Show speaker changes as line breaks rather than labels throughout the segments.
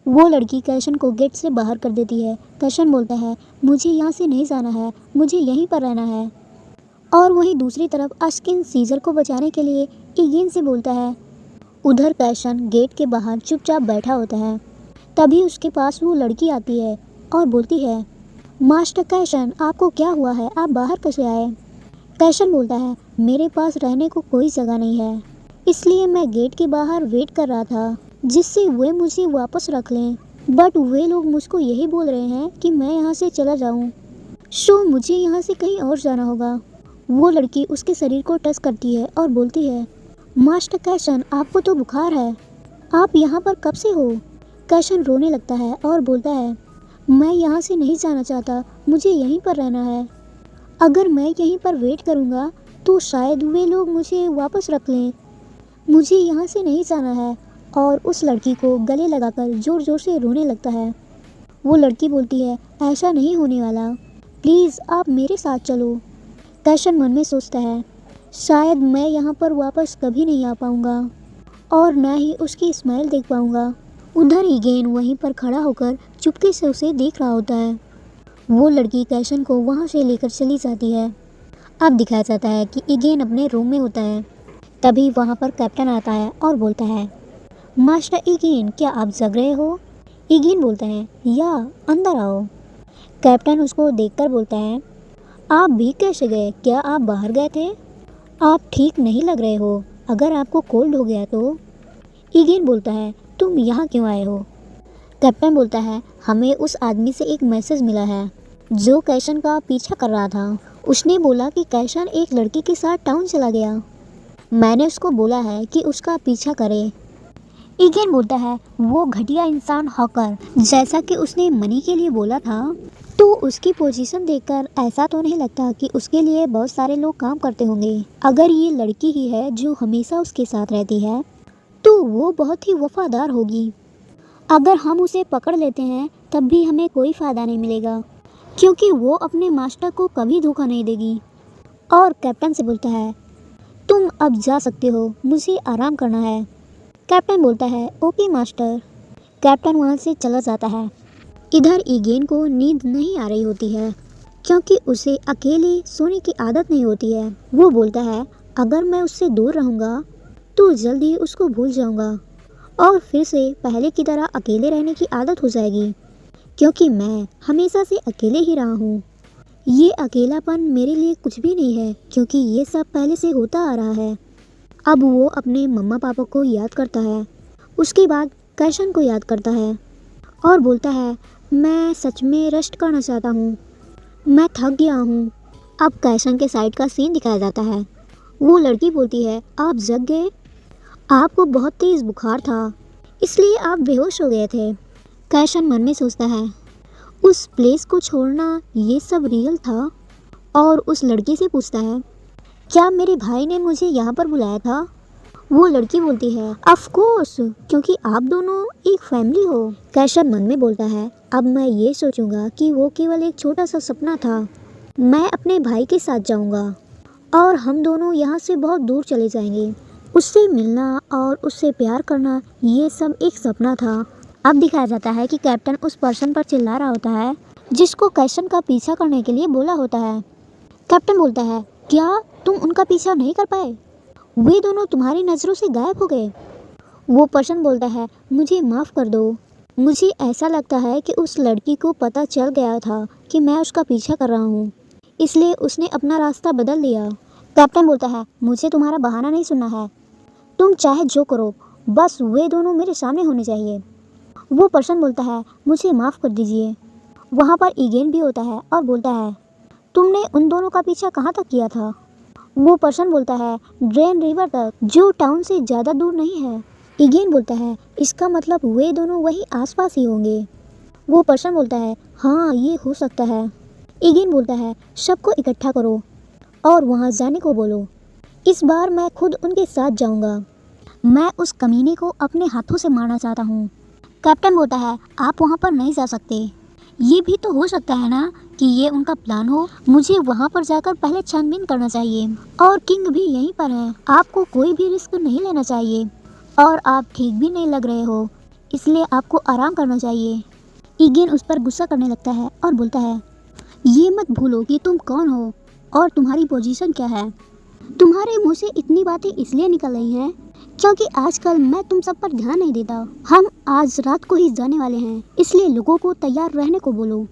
वो लड़की कैशन को गेट से बाहर कर देती है। कैशन बोलता है, मुझे यहाँ से नहीं जाना है, मुझे यहीं पर रहना है। और वहीं दूसरी तरफ अश्किन सीजर को बचाने के लिए ईगेन से बोलता है। उधर कैशन गेट के बाहर चुपचाप बैठा होता है। तभी उसके पास वो लड़की आती है और बोलती है, मास्टर कैशन, आपको क्या हुआ है, आप बाहर कैसे आए? कैशन बोलता है, मेरे पास रहने को कोई जगह नहीं है, इसलिए मैं गेट के बाहर वेट कर रहा था जिससे वे मुझे वापस रख लें, बट वे लोग मुझको यही बोल रहे हैं कि मैं यहाँ से चला जाऊँ, सो मुझे यहाँ से कहीं और जाना होगा। वो लड़की उसके शरीर को टच करती है और बोलती है, मास्टर कैशन, आपको तो बुखार है, आप यहाँ पर कब से हो? कैशन रोने लगता है और बोलता है, मैं यहाँ से नहीं जाना चाहता, मुझे यहीं पर रहना है। अगर मैं यहीं पर वेट करूँगा तो शायद वे लोग मुझे वापस रख लें, मुझे यहाँ से नहीं जाना है। और उस लड़की को गले लगाकर ज़ोर ज़ोर से रोने लगता है। वो लड़की बोलती है, ऐसा नहीं होने वाला, प्लीज़ आप मेरे साथ चलो। कैशन मन में सोचता है, शायद मैं यहाँ पर वापस कभी नहीं आ पाऊँगा और ना ही उसकी स्माइल देख पाऊँगा। उधर ईगेन वहीं पर खड़ा होकर चुपके से उसे देख रहा होता है। वो लड़की कैशन को वहाँ से लेकर चली जाती है। अब दिखाया जाता है कि ईगेन अपने रूम में होता है। तभी वहाँ पर कैप्टन आता है और बोलता है, मास्टर ईगेन, क्या आप जग रहे हो? ईगेन बोलता है, या अंदर आओ। कैप्टन उसको देखकर बोलता है, आप भी कैसे गए, क्या आप बाहर गए थे? आप ठीक नहीं लग रहे हो, अगर आपको कोल्ड हो गया तो। ईगेन बोलता है, तुम यहाँ क्यों आए हो? कैप्टन बोलता है, हमें उस आदमी से एक मैसेज मिला है जो कैशन का पीछा कर रहा था। उसने बोला कि कैशन एक लड़की के साथ टाउन चला गया। मैंने उसको बोला है कि उसका पीछा करे। ईगेन बोलता है, वो घटिया इंसान हॉकर, जैसा कि उसने मनी के लिए बोला था, तो उसकी पोजीशन देखकर ऐसा तो नहीं लगता कि उसके लिए बहुत सारे लोग काम करते होंगे। अगर ये लड़की ही है जो हमेशा उसके साथ रहती है तो वो बहुत ही वफादार होगी। अगर हम उसे पकड़ लेते हैं तब भी हमें कोई फ़ायदा नहीं मिलेगा, क्योंकि वो अपने मास्टर को कभी धोखा नहीं देगी। और कैप्टन से बोलता है, तुम अब जा सकते हो, मुझे आराम करना है। कैप्टन बोलता है, ओके मास्टर। कैप्टन वहाँ से चला जाता है। इधर ईगेन को नींद नहीं आ रही होती है, क्योंकि उसे अकेले सोने की आदत नहीं होती है। वो बोलता है, अगर मैं उससे दूर रहूँगा तो जल्दी उसको भूल जाऊँगा और फिर से पहले की तरह अकेले रहने की आदत हो जाएगी, क्योंकि मैं हमेशा से अकेले ही रहा हूँ। ये अकेलापन मेरे लिए कुछ भी नहीं है, क्योंकि ये सब पहले से होता आ रहा है। अब वो अपने मम्मा पापा को याद करता है, उसके बाद कैशन को याद करता है और बोलता है, मैं सच में रेस्ट करना चाहता हूँ, मैं थक गया हूँ। अब कैशन के साइड का सीन दिखाया जाता है। वो लड़की बोलती है, आप जग गए, आपको बहुत तेज़ बुखार था, इसलिए आप बेहोश हो गए थे। कैशन मन में सोचता है, उस प्लेस को छोड़ना ये सब रियल था, और उस लड़की से पूछता है, क्या मेरे भाई ने मुझे यहाँ पर बुलाया था? वो लड़की बोलती है, ऑफ कोर्स, क्योंकि आप दोनों एक फैमिली हो। कैशन मन में बोलता है, अब मैं ये सोचूंगा कि वो केवल एक छोटा सा सपना था। मैं अपने भाई के साथ जाऊंगा और हम दोनों यहाँ से बहुत दूर चले जाएंगे। उससे मिलना और उससे प्यार करना, ये सब एक सपना था। अब दिखाया जाता है कि कैप्टन उस पर्सन पर चिल्ला रहा होता है जिसको कैशन का पीछा करने के लिए बोला होता है। कैप्टन बोलता है, क्या तुम उनका पीछा नहीं कर पाए? वे दोनों तुम्हारी नज़रों से गायब हो गए। वो पर्सन बोलता है, मुझे माफ़ कर दो, मुझे ऐसा लगता है कि उस लड़की को पता चल गया था कि मैं उसका पीछा कर रहा हूँ, इसलिए उसने अपना रास्ता बदल दिया। कैप्टन बोलता है, मुझे तुम्हारा बहाना नहीं सुनना है, तुम चाहे जो करो, बस वे दोनों मेरे सामने होने चाहिए। वो पर्सन बोलता है, मुझे माफ़ कर दीजिए। वहाँ पर ईगेन भी होता है और बोलता है, तुमने उन दोनों का पीछा कहाँ तक किया था? वो पर्सन बोलता है, ड्रेन रिवर तक, जो टाउन से ज़्यादा दूर नहीं है। ईगेन बोलता है, इसका मतलब वे दोनों वहीं आसपास ही होंगे। वो पर्सन बोलता है, हाँ ये हो सकता है। ईगेन बोलता है, सबको इकट्ठा करो और वहाँ जाने को बोलो, इस बार मैं खुद उनके साथ जाऊँगा, मैं उस कमीने को अपने हाथों से मारना चाहता हूँ। कैप्टन बोलता है, आप वहाँ पर नहीं जा सकते, ये भी तो हो सकता है ना कि ये उनका प्लान हो। मुझे वहाँ पर जाकर पहले छानबीन करना चाहिए, और किंग भी यहीं पर है, आपको कोई भी रिस्क नहीं लेना चाहिए, और आप ठीक भी नहीं लग रहे हो, इसलिए आपको आराम करना चाहिए। ईगेन उस पर गुस्सा करने लगता है और बोलता है, ये मत भूलो कि तुम कौन हो और तुम्हारी पोजीशन क्या है। तुम्हारे मुंह से इतनी बातें इसलिए निकल रही हैं क्योंकि आजकल मैं तुम सब पर ध्यान नहीं देता। हम आज रात को ही जाने वाले हैं, इसलिए लोगों को तैयार रहने को बोलो।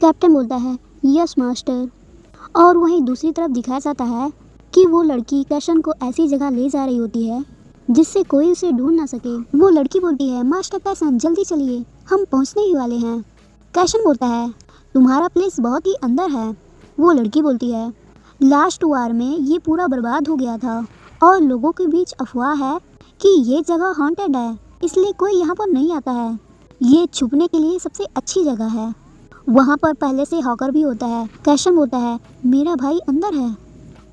कैप्टन बोलता है, यस मास्टर। और वहीं दूसरी तरफ दिखाया जाता है कि वो लड़की कैशन को ऐसी जगह ले जा रही होती है जिससे कोई उसे ढूंढ ना सके। वो लड़की बोलती है, मास्टर कैशन जल्दी चलिए, हम पहुंचने ही वाले हैं। कैशन बोलता है, तुम्हारा प्लेस बहुत ही अंदर है। वो लड़की बोलती है, लास्ट वार में ये पूरा बर्बाद हो गया था और लोगों के बीच अफवाह है कि ये जगह हॉन्टेड है, इसलिए कोई यहाँ पर नहीं आता है। ये छुपने के लिए सबसे अच्छी जगह है। वहाँ पर पहले से हॉकर भी होता है। कैशन बोलता है, मेरा भाई अंदर है।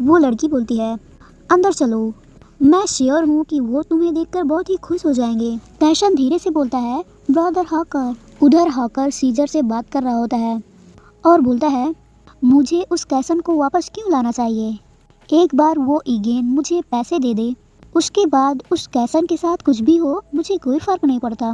वो लड़की बोलती है, अंदर चलो, मैं श्योर हूँ कि वो तुम्हें देखकर बहुत ही खुश हो जाएंगे। कैशन धीरे से बोलता है, ब्रदर हॉकर। उधर हॉकर सीजर से बात कर रहा होता है और बोलता है, मुझे उस कैशन को वापस क्यों लाना चाहिए। एक बार वो ईगेन मुझे पैसे दे दे, उसके बाद उस कैशन के साथ कुछ भी हो मुझे कोई फ़र्क नहीं पड़ता।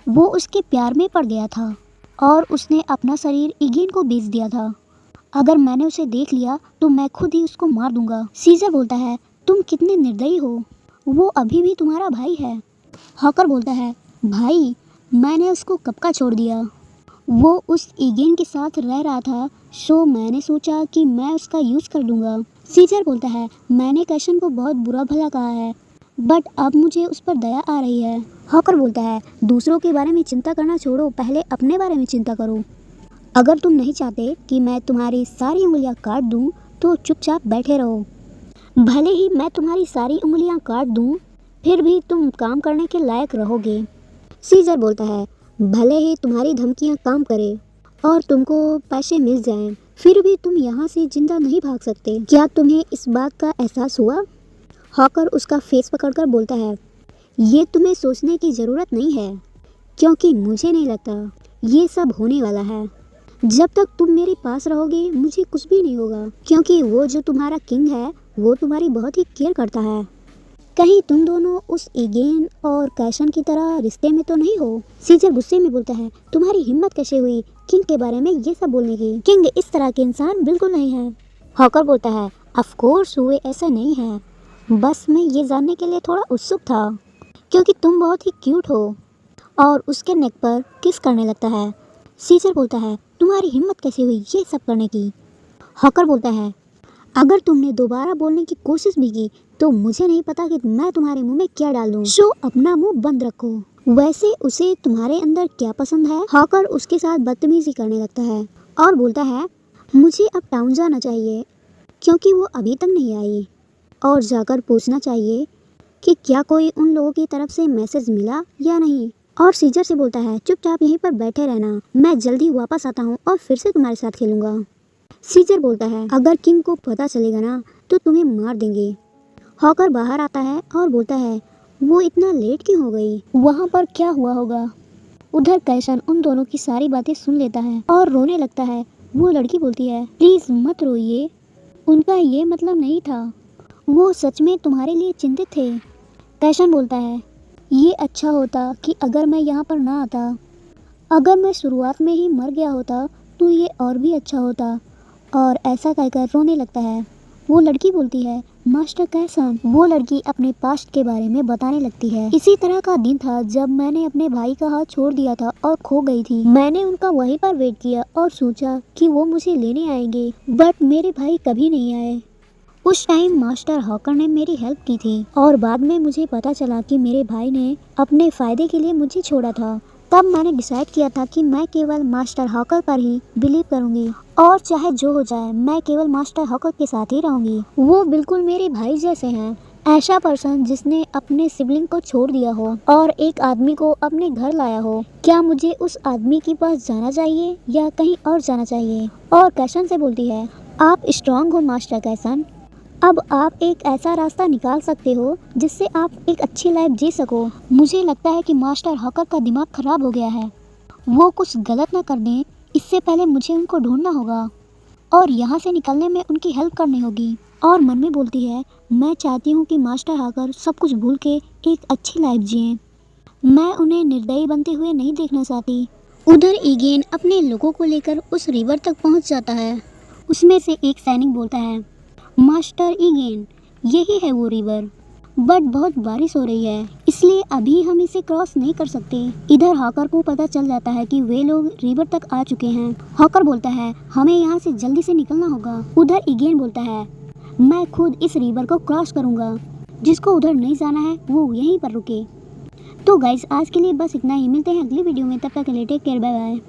वो उसके प्यार में पड़ गया था और उसने अपना शरीर ईगेन को बेच दिया था। अगर मैंने उसे देख लिया तो मैं खुद ही उसको मार दूंगा। सीजर बोलता है, तुम कितने निर्दयी हो, वो अभी भी तुम्हारा भाई है। हॉकर बोलता है, भाई मैंने उसको कब का छोड़ दिया। वो उस ईगेन के साथ रह रहा था, सो मैंने सोचा कि मैं उसका यूज़ कर लूँगा। सीजर बोलता है, मैंने कैशन को बहुत बुरा भला कहा है, बट अब मुझे उस पर दया आ रही है। हॉकर बोलता है, दूसरों के बारे में चिंता करना छोड़ो, पहले अपने बारे में चिंता करो। अगर तुम नहीं चाहते कि मैं तुम्हारी सारी उंगलियां काट दूं, तो चुपचाप बैठे रहो। भले ही मैं तुम्हारी सारी उंगलियां काट दूं, फिर भी तुम काम करने के लायक रहोगे। सीजर बोलता है, भले ही तुम्हारी धमकियां काम करें और तुमको पैसे मिल जाएं, फिर भी तुम यहाँ से जिंदा नहीं भाग सकते। क्या तुम्हें इस बात का एहसास हुआ। हॉकर उसका फेस पकड़कर बोलता है, ये तुम्हें सोचने की ज़रूरत नहीं है, क्योंकि मुझे नहीं लगता ये सब होने वाला है। जब तक तुम मेरे पास रहोगे मुझे कुछ भी नहीं होगा, क्योंकि वो जो तुम्हारा किंग है वो तुम्हारी बहुत ही केयर करता है। कहीं तुम दोनों उस ईगेन और कैशन की तरह रिश्ते में तो नहीं हो। सीजर गुस्से में बोलता है, तुम्हारी हिम्मत कैसे हुई किंग के बारे में ये सब बोलने की। किंग इस तरह के इंसान बिल्कुल नहीं है। हॉकर बोलता है, ऑफ कोर्स वे ऐसा नहीं है, बस मैं ये जानने के लिए थोड़ा उत्सुक था क्योंकि तुम बहुत ही क्यूट हो। और उसके नेक पर किस करने लगता है। सीजर बोलता है, तुम्हारी हिम्मत कैसे हुई ये सब करने की। हॉकर बोलता है, अगर तुमने दोबारा बोलने की कोशिश भी की तो मुझे नहीं पता कि मैं तुम्हारे मुंह में क्या डाल दूं। सो अपना मुंह बंद रखो। वैसे उसे तुम्हारे अंदर क्या पसंद है। हॉकर उसके साथ बदतमीजी करने लगता है और बोलता है, मुझे अब टाउन जाना चाहिए क्योंकि वो अभी तक नहीं आई, और जाकर पूछना चाहिए कि क्या कोई उन लोगों की तरफ से मैसेज मिला या नहीं। और सीजर से बोलता है, चुपचाप यहीं पर बैठे रहना, मैं जल्दी वापस आता हूँ और फिर से तुम्हारे साथ खेलूंगा। सीजर बोलता है, अगर किंग को पता चलेगा ना तो तुम्हें मार देंगे। हॉकर बाहर आता है और बोलता है, वो इतना लेट क्यों हो गई, वहाँ पर क्या हुआ होगा। उधर कैशन उन दोनों की सारी बातें सुन लेता है और रोने लगता है। वो लड़की बोलती है, प्लीज़ मत रोइए, उनका ये मतलब नहीं था, वो सच में तुम्हारे लिए चिंतित थे। कैशन बोलता है, ये अच्छा होता कि अगर मैं यहाँ पर ना आता, अगर मैं शुरुआत में ही मर गया होता तो ये और भी अच्छा होता। और ऐसा कहकर रोने लगता है। वो लड़की बोलती है, मास्टर कैसन। वो लड़की अपने पास्ट के बारे में बताने लगती है। इसी तरह का दिन था जब मैंने अपने भाई का हाथ छोड़ दिया था और खो गई थी। मैंने उनका वहीं पर वेट किया और सोचा कि वो मुझे लेने आएंगे, बट मेरे भाई कभी नहीं आए। उस टाइम मास्टर हॉकर ने मेरी हेल्प की थी और बाद में मुझे पता चला कि मेरे भाई ने अपने फ़ायदे के लिए मुझे छोड़ा था। तब मैंने डिसाइड किया था कि मैं केवल मास्टर हॉकर पर ही बिलीव करूंगी और चाहे जो हो जाए मैं केवल मास्टर हॉकर के साथ ही रहूंगी। वो बिल्कुल मेरे भाई जैसे हैं। ऐसा पर्सन जिसने अपने सिबलिंग को छोड़ दिया हो और एक आदमी को अपने घर लाया हो, क्या मुझे उस आदमी के पास जाना चाहिए या कहीं और जाना चाहिए। और कैशन से बोलती है, आप स्ट्रांग हो मास्टर कैसन, अब आप एक ऐसा रास्ता निकाल सकते हो जिससे आप एक अच्छी लाइफ जी सको। मुझे लगता है कि मास्टर हॉकर का दिमाग खराब हो गया है, वो कुछ गलत ना कर दें, इससे पहले मुझे उनको ढूंढना होगा और यहाँ से निकलने में उनकी हेल्प करनी होगी। और मन में बोलती है, मैं चाहती हूँ कि मास्टर हॉकर सब कुछ भूल के एक अच्छी लाइफ जिएं। मैं उन्हें निर्दयी बनते हुए नहीं देखना चाहती। उधर ईगेन अपने लोगों को लेकर उस रिवर तक पहुंच जाता है। उसमें से एक सैनिक बोलता है, मास्टर ईगेन, यही है वो रिवर, बट बहुत बारिश हो रही है, इसलिए अभी हम इसे क्रॉस नहीं कर सकते। इधर हॉकर को पता चल जाता है कि वे लोग रिवर तक आ चुके हैं। हॉकर बोलता है, हमें यहाँ से जल्दी से निकलना होगा। उधर ईगेन बोलता है, मैं खुद इस रिवर को क्रॉस करूँगा, जिसको उधर नहीं जाना है वो यहीं पर रुके। तो गाइस, आज के लिए बस इतना ही। मिलते हैं अगली वीडियो में, तब तक के लिए टेक केयर, बाय बाय।